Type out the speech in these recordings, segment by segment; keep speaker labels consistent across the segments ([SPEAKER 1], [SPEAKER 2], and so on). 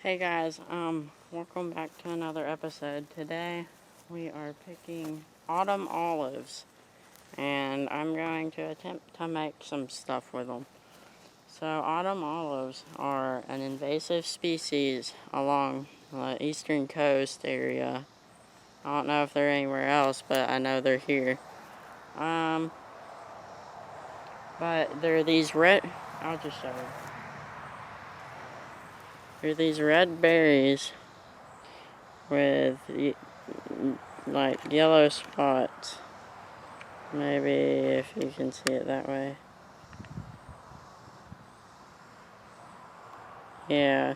[SPEAKER 1] Hey guys, welcome back to another episode. Today we are picking autumn olives, and I'm going to attempt to make some stuff with them. So autumn olives are an invasive species along the eastern coast area. I don't know if they're anywhere else, but I know they're here. But they're these red, I'll just show you. They're these red berries with like yellow spots. Maybe if you can see it that way. Yeah.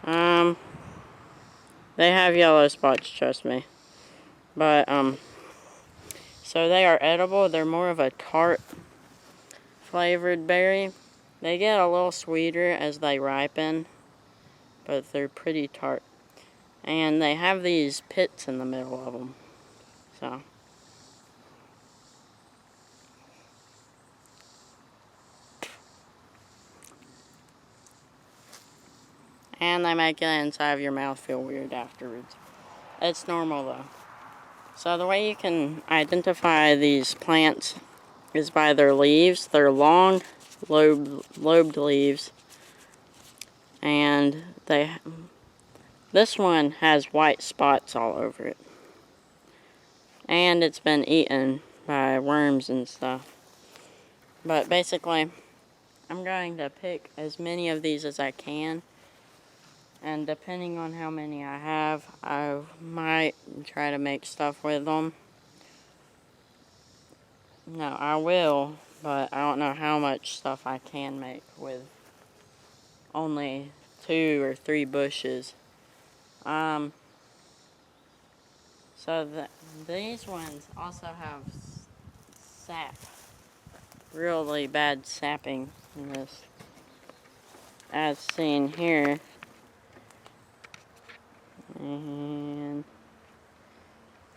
[SPEAKER 1] They have yellow spots, trust me. But, so they are edible. They're more of a tart flavored berry. They get a little sweeter as they ripen, but they're pretty tart. And they have these pits in the middle of them. So. And they make the inside of your mouth feel weird afterwards. It's normal though. So the way you can identify these plants is by their leaves. They're long, lobed leaves. And this one has white spots all over it. And it's been eaten by worms and stuff. But basically, I'm going to pick as many of these as I can. And depending on how many I have, I might try to make stuff with them. No, I will, but I don't know how much stuff I can make with only 2 or 3 bushes. So these ones also have sap. Really bad sapping in this, as seen here. And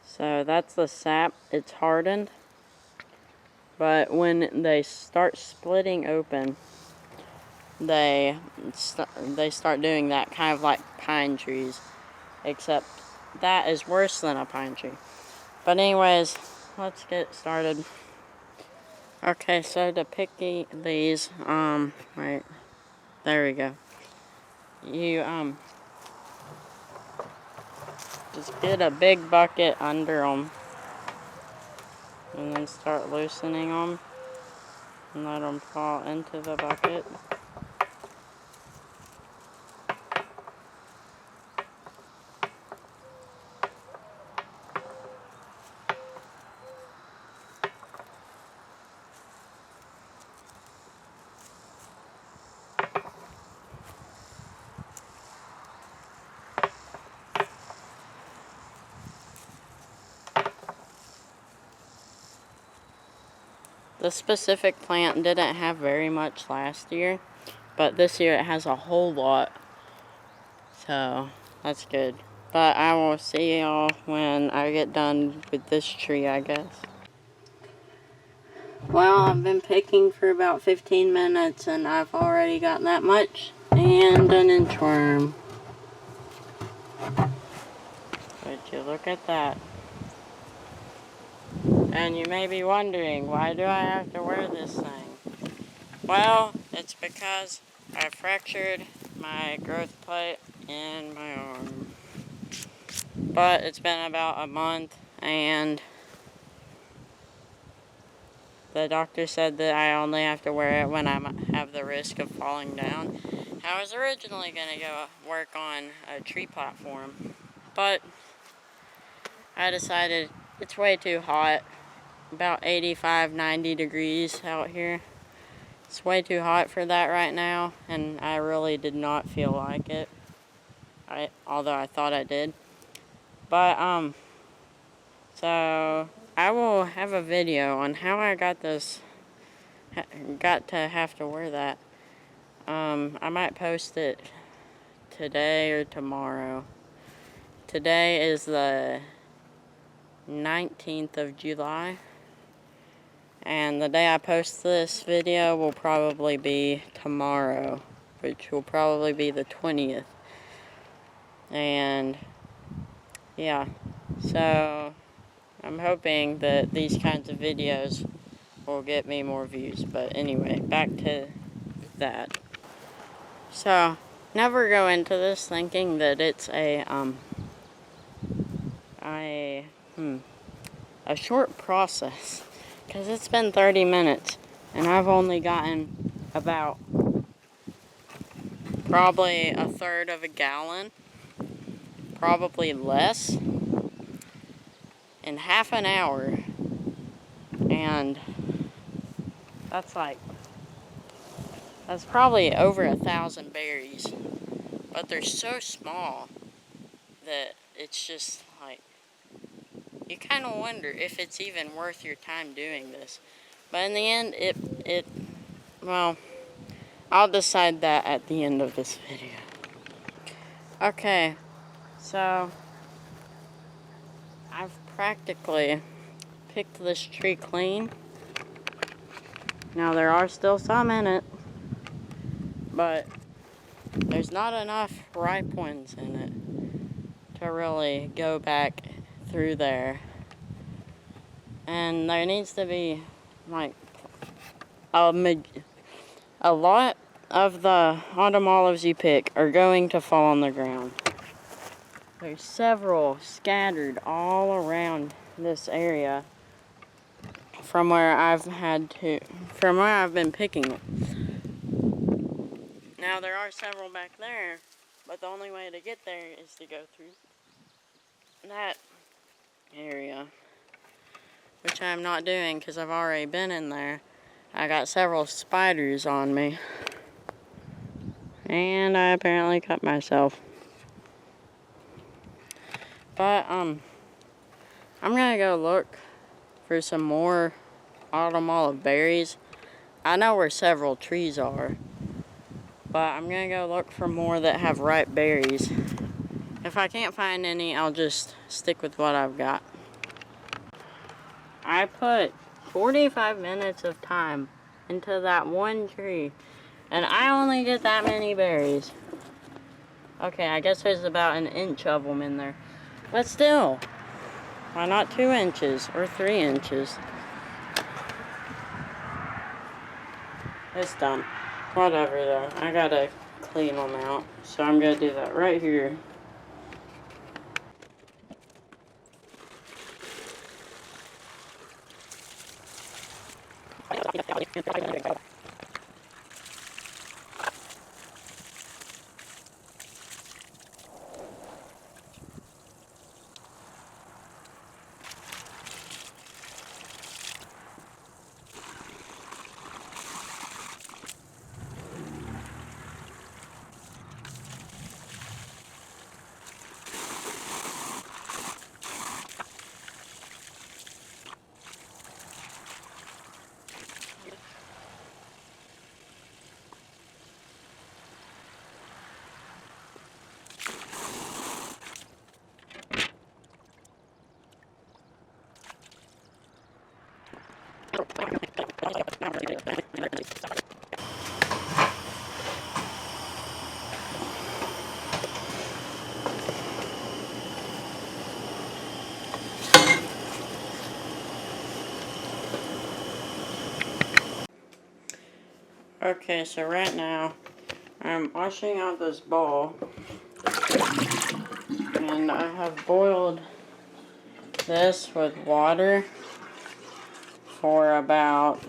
[SPEAKER 1] so that's the sap. It's hardened. But when they start splitting open, they start doing that kind of like pine trees, except that is worse than a pine tree. But anyways, let's get started. Okay, so to pick these, right, there we go. You, just get a big bucket under them, and then start loosening them, and let them fall into the bucket. This specific plant didn't have very much last year, but this year it has a whole lot, so that's good. But I will see y'all when I get done with this tree, I guess. Well, I've been picking for about 15 minutes and I've already gotten that much and an inchworm. Would you look at that? And you may be wondering, why do I have to wear this thing? Well, it's because I fractured my growth plate in my arm. But it's been about a month, and the doctor said that I only have to wear it when I have the risk of falling down. I was originally going to go work on a tree platform, but I decided it's way too hot. About 85, 90 degrees out here. It's way too hot for that right now, and I really did not feel like it. Although I thought I did. But, so I will have a video on how I got to have to wear that. I might post it today or tomorrow. Today is the 19th of July. And the day I post this video will probably be tomorrow. which will probably be the 20th. And yeah, so I'm hoping that these kinds of videos will get me more views. But anyway, back to that. So never go into this thinking that it's a short process, because it's been 30 minutes and I've only gotten about probably a third of a gallon, probably less, in half an hour. And that's probably over 1,000 berries, but they're so small that it's just like, you kind of wonder if it's even worth your time doing this. But in the end, well, I'll decide that at the end of this video. Okay, so I've practically picked this tree clean. Now there are still some in it, but there's not enough ripe ones in it to really go back through there. And there needs to be like a lot of the autumn olives you pick are going to fall on the ground. There's several scattered all around this area from where I've been picking it. Now there are several back there, but the only way to get there is to go through that area, which I'm not doing because I've already been in there. I got several spiders on me, and I apparently cut myself. But I'm gonna go look for some more autumn olive berries. I know where several trees are, but I'm gonna go look for more that have ripe berries. If I can't find any, I'll just stick with what I've got. I put 45 minutes of time into that one tree, and I only get that many berries. Okay, I guess there's about an inch of them in there. But still, why not 2 inches or 3 inches? It's done. Whatever though, I gotta clean them out. So I'm gonna do that right here. Okay, so right now, I'm washing out this bowl, and I have boiled this with water for about,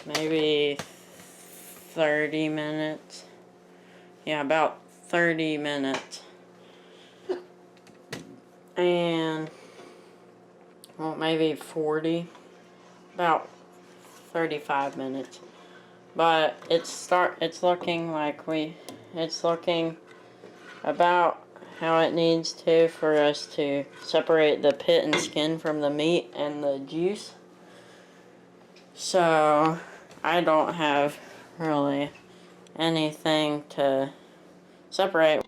[SPEAKER 1] maybe 30 minutes. Yeah, about 30 minutes. And, well, maybe 40. About 35 minutes. But it's looking like it's looking about how it needs to for us to separate the pit and skin from the meat and the juice. So I don't have really anything to separate.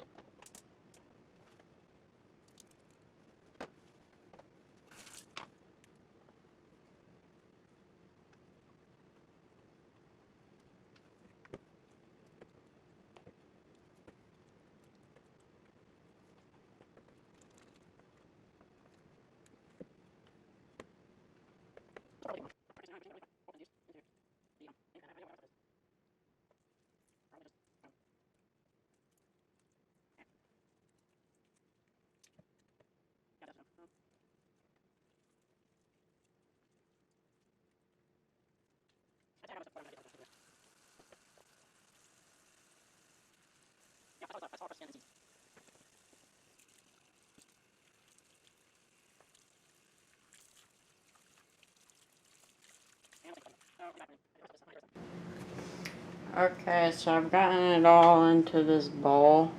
[SPEAKER 1] Okay, so I've gotten it all into this bowl,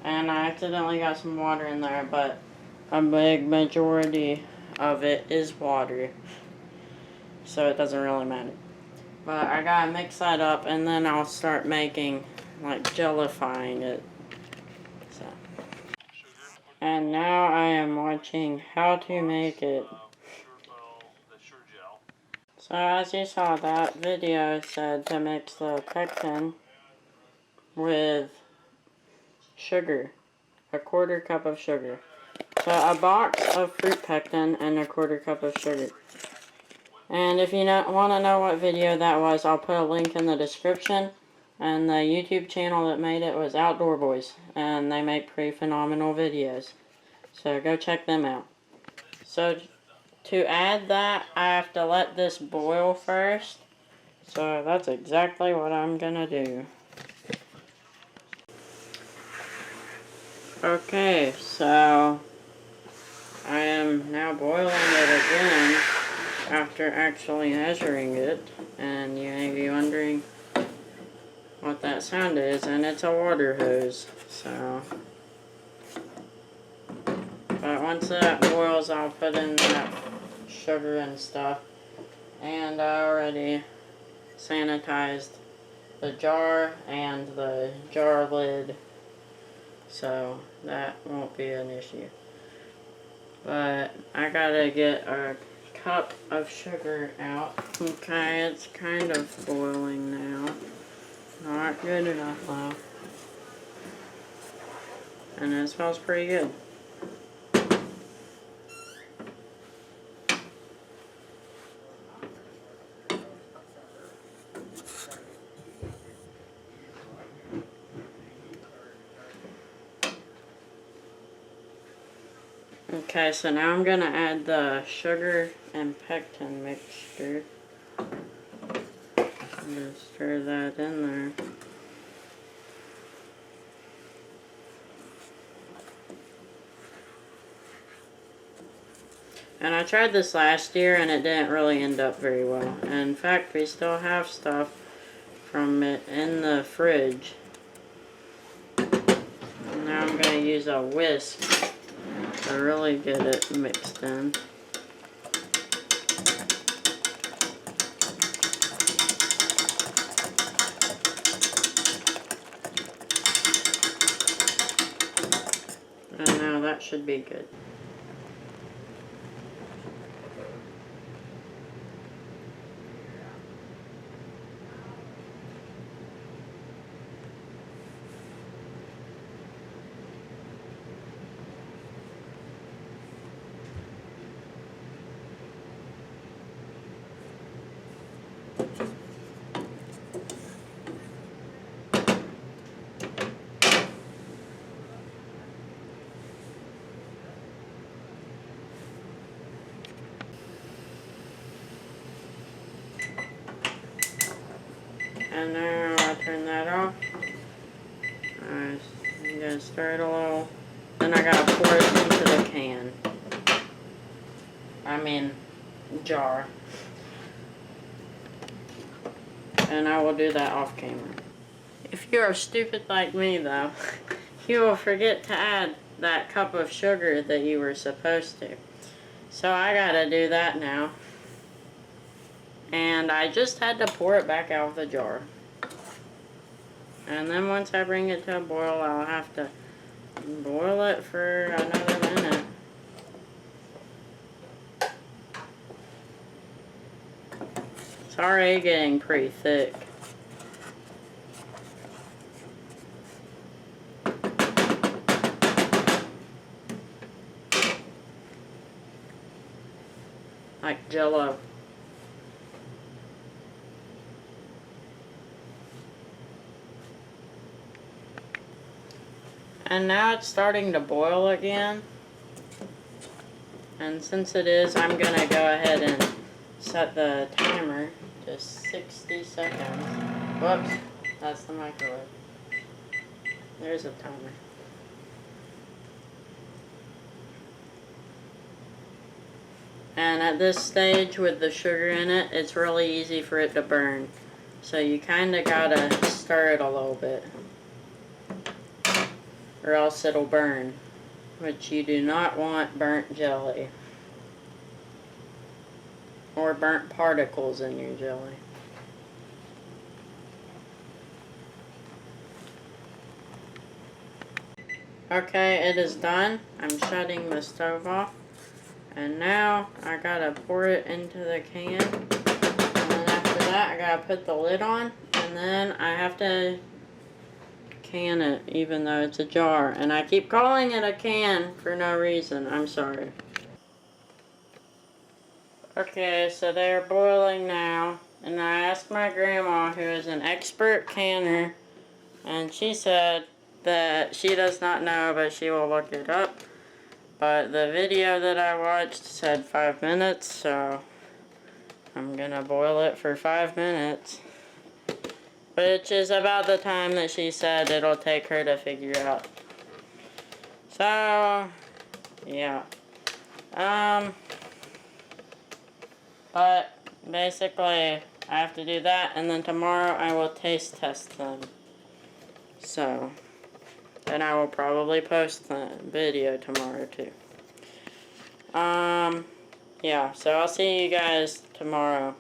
[SPEAKER 1] and I accidentally got some water in there, but a big majority of it is water, so it doesn't really matter. But I gotta mix that up, and then I'll start making, like, jellifying it. So. And now I am watching how to make it. So as you saw, that video said to mix the pectin with sugar, a 1/4 cup of sugar. So a box of fruit pectin and a 1/4 cup of sugar. And if you want to know what video that was, I'll put a link in the description. And the YouTube channel that made it was Outdoor Boys, and they make pretty phenomenal videos. So go check them out. So to add that, I have to let this boil first. So that's exactly what I'm gonna do. Okay, so I am now boiling it again after actually measuring it. And you may be wondering what that sound is, and it's a water hose. So, but once that boils, I'll put in that sugar and stuff. And I already sanitized the jar and the jar lid, so that won't be an issue. But I gotta get a cup of sugar out. Okay, it's kind of boiling now. Not good enough though. And it smells pretty good. Okay, so now I'm gonna add the sugar and pectin mixture. I'm gonna stir that in there. And I tried this last year and it didn't really end up very well. And in fact, we still have stuff from it in the fridge. And now I'm gonna use a whisk to really get it mixed in. And now that should be good. And now I turn that off. I'm gonna stir it a little. Then I gotta pour it into the can. I mean, jar. And I will do that off camera. If you are stupid like me though, you will forget to add that cup of sugar that you were supposed to. So I gotta do that now. And I just had to pour it back out of the jar. And then once I bring it to a boil, I'll have to boil it for another minute. It's already getting pretty thick. Like Jell-O. And now it's starting to boil again. And since it is, I'm gonna go ahead and set the timer to 60 seconds. Whoops, that's the microwave. There's a timer. And at this stage with the sugar in it, it's really easy for it to burn. So you kind of gotta stir it a little bit, or else it'll burn. Which you do not want burnt jelly. Or burnt particles in your jelly. Okay, it is done. I'm shutting the stove off. And now I gotta pour it into the can. And then after that I gotta put the lid on. And then I have to can it even though it's a jar. And I keep calling it a can for no reason. I'm sorry. Okay, so they're boiling now. And I asked my grandma, who is an expert canner, and she said that she does not know, but she will look it up. But the video that I watched said 5 minutes, so I'm gonna boil it for 5 minutes. Which is about the time that she said it'll take her to figure out. So, yeah. But basically, I have to do that, and then tomorrow I will taste test them. So, and I will probably post the video tomorrow too. Yeah, so I'll see you guys tomorrow.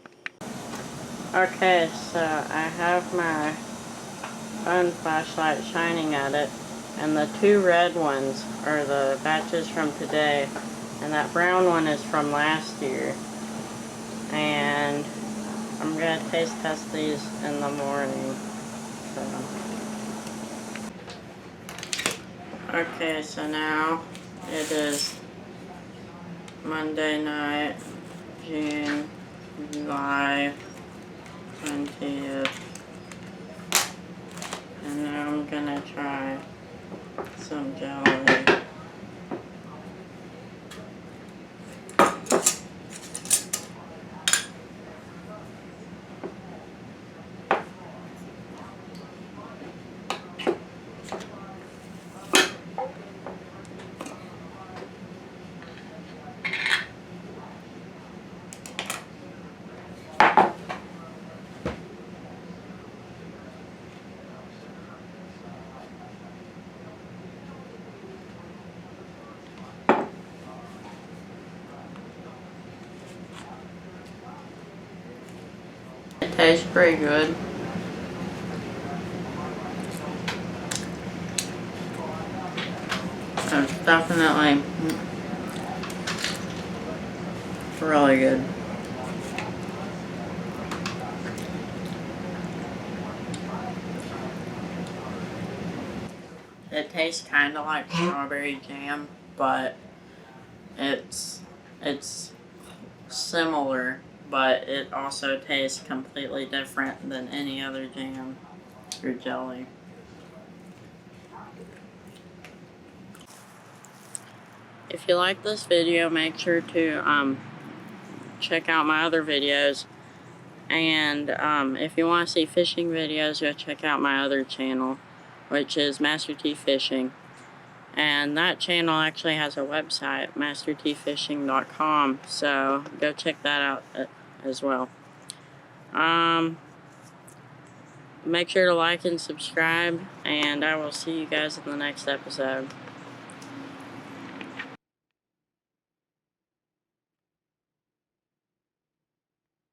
[SPEAKER 1] Okay, so I have my phone flashlight shining at it, and the 2 red ones are the batches from today, and that brown one is from last year. And I'm gonna taste test these in the morning. So. Okay, so now it is Monday night, July 20th. And now I'm gonna try some jelly. It tastes pretty good. It's definitely really good. It tastes kind of like strawberry jam, but it's similar, but it also tastes completely different than any other jam or jelly. If you like this video, make sure to check out my other videos. And if you want to see fishing videos, go check out my other channel, which is Master T Fishing. And that channel actually has a website, mastertfishing.com, so go check that out as well. Make sure to like and subscribe, and I will see you guys in the next episode.